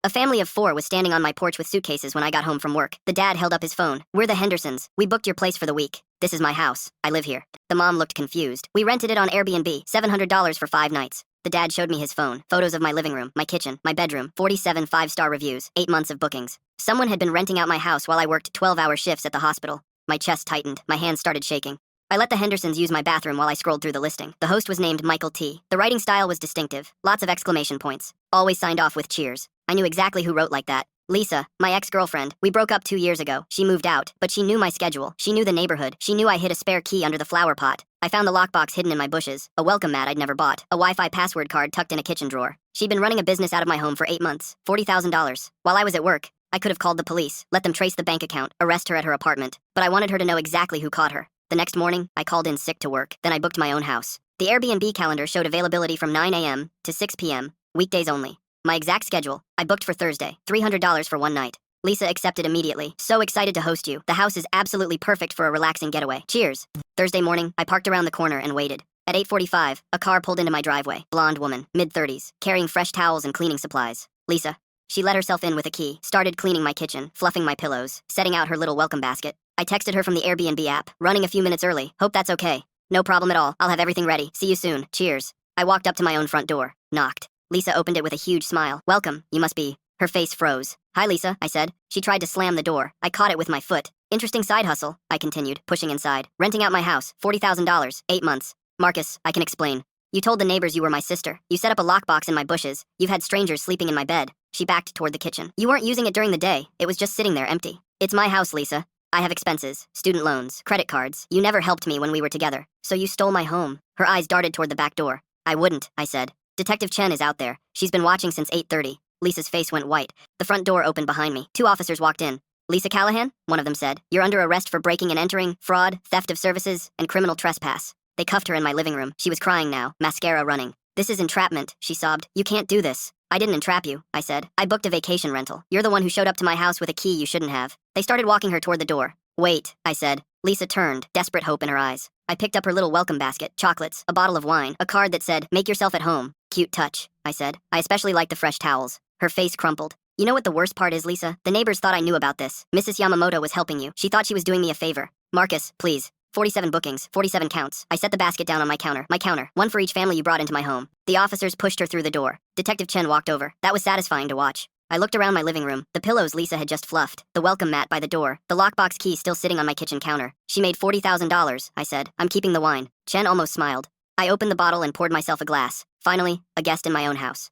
A family of 4 was standing on my porch with suitcases when I got home from work. The dad held up his phone. "We're the Hendersons. We booked your place for the week. This is my house. I live here." The mom looked confused. "We rented it on Airbnb, $700 for 5 nights. The dad showed me his phone, photos of my living room, my kitchen, my bedroom, 47 5-star reviews, 8 months of bookings. Someone had been renting out my house while I worked 12-hour shifts at the hospital. My chest tightened, my hands started shaking. I let the Hendersons use my bathroom while I scrolled through the listing. The host was named Michael T. The writing style was distinctive, lots of exclamation points. Always signed off with cheers. I knew exactly who wrote like that. Lisa, my ex-girlfriend. We broke up 2 years ago. She moved out, but she knew my schedule. She knew the neighborhood. She knew I hid a spare key under the flower pot. I found the lockbox hidden in my bushes, a welcome mat I'd never bought, a Wi-Fi password card tucked in a kitchen drawer. She'd been running a business out of my home for 8 months, $40,000. While I was at work, I could have called the police, let them trace the bank account, arrest her at her apartment, but I wanted her to know exactly who caught her. The next morning, I called in sick to work, then I booked my own house. The Airbnb calendar showed availability from 9 a.m. to 6 p.m., weekdays only. My exact schedule, I booked for Thursday, $300 for 1 night. Lisa accepted immediately. "So excited to host you. The house is absolutely perfect for a relaxing getaway. Cheers." Thursday morning, I parked around the corner and waited. At 8:45, a car pulled into my driveway. Blonde woman, mid-30s, carrying fresh towels and cleaning supplies. "Lisa." She let herself in with a key, started cleaning my kitchen, fluffing my pillows, setting out her little welcome basket. I texted her from the Airbnb app, running a few minutes early. "Hope that's okay." "No problem at all. I'll have everything ready. See you soon. Cheers." I walked up to my own front door, knocked. Lisa opened it with a huge smile. "Welcome, you must be." Her face froze. "Hi, Lisa," I said. She tried to slam the door. I caught it with my foot. "Interesting side hustle," I continued, pushing inside. "Renting out my house, $40,000, 8 months. Marcus, I can explain. You told the neighbors you were my sister. You set up a lockbox in my bushes. You've had strangers sleeping in my bed." She backed toward the kitchen. "You weren't using it during the day. It was just sitting there empty. It's my house, Lisa. I have expenses, student loans, credit cards. You never helped me when we were together. So you stole my home." Her eyes darted toward the back door. "I wouldn't," I said. "Detective Chen is out there. She's been watching since 8:30. Lisa's face went white. The front door opened behind me. 2 officers walked in. "Lisa Callahan?" one of them said. "You're under arrest for breaking and entering, fraud, theft of services, and criminal trespass." They cuffed her in my living room. She was crying now, mascara running. "This is entrapment," she sobbed. "You can't do this." "I didn't entrap you," I said. "I booked a vacation rental. You're the one who showed up to my house with a key you shouldn't have." They started walking her toward the door. "Wait," I said. Lisa turned, desperate hope in her eyes. I picked up her little welcome basket, chocolates, a bottle of wine, a card that said, "Make yourself at home." "Cute touch," I said. "I especially like the fresh towels." Her face crumpled. "You know what the worst part is, Lisa? The neighbors thought I knew about this. Mrs. Yamamoto was helping you. She thought she was doing me a favor." "Marcus, please." 47 bookings, 47 counts. I set the basket down on my counter, one for each family you brought into my home. The officers pushed her through the door. Detective Chen walked over. That was satisfying to watch. I looked around my living room, the pillows Lisa had just fluffed, the welcome mat by the door, the lockbox key still sitting on my kitchen counter. "She made $40,000, I said. "I'm keeping the wine." Chen almost smiled. I opened the bottle and poured myself a glass. Finally, a guest in my own house.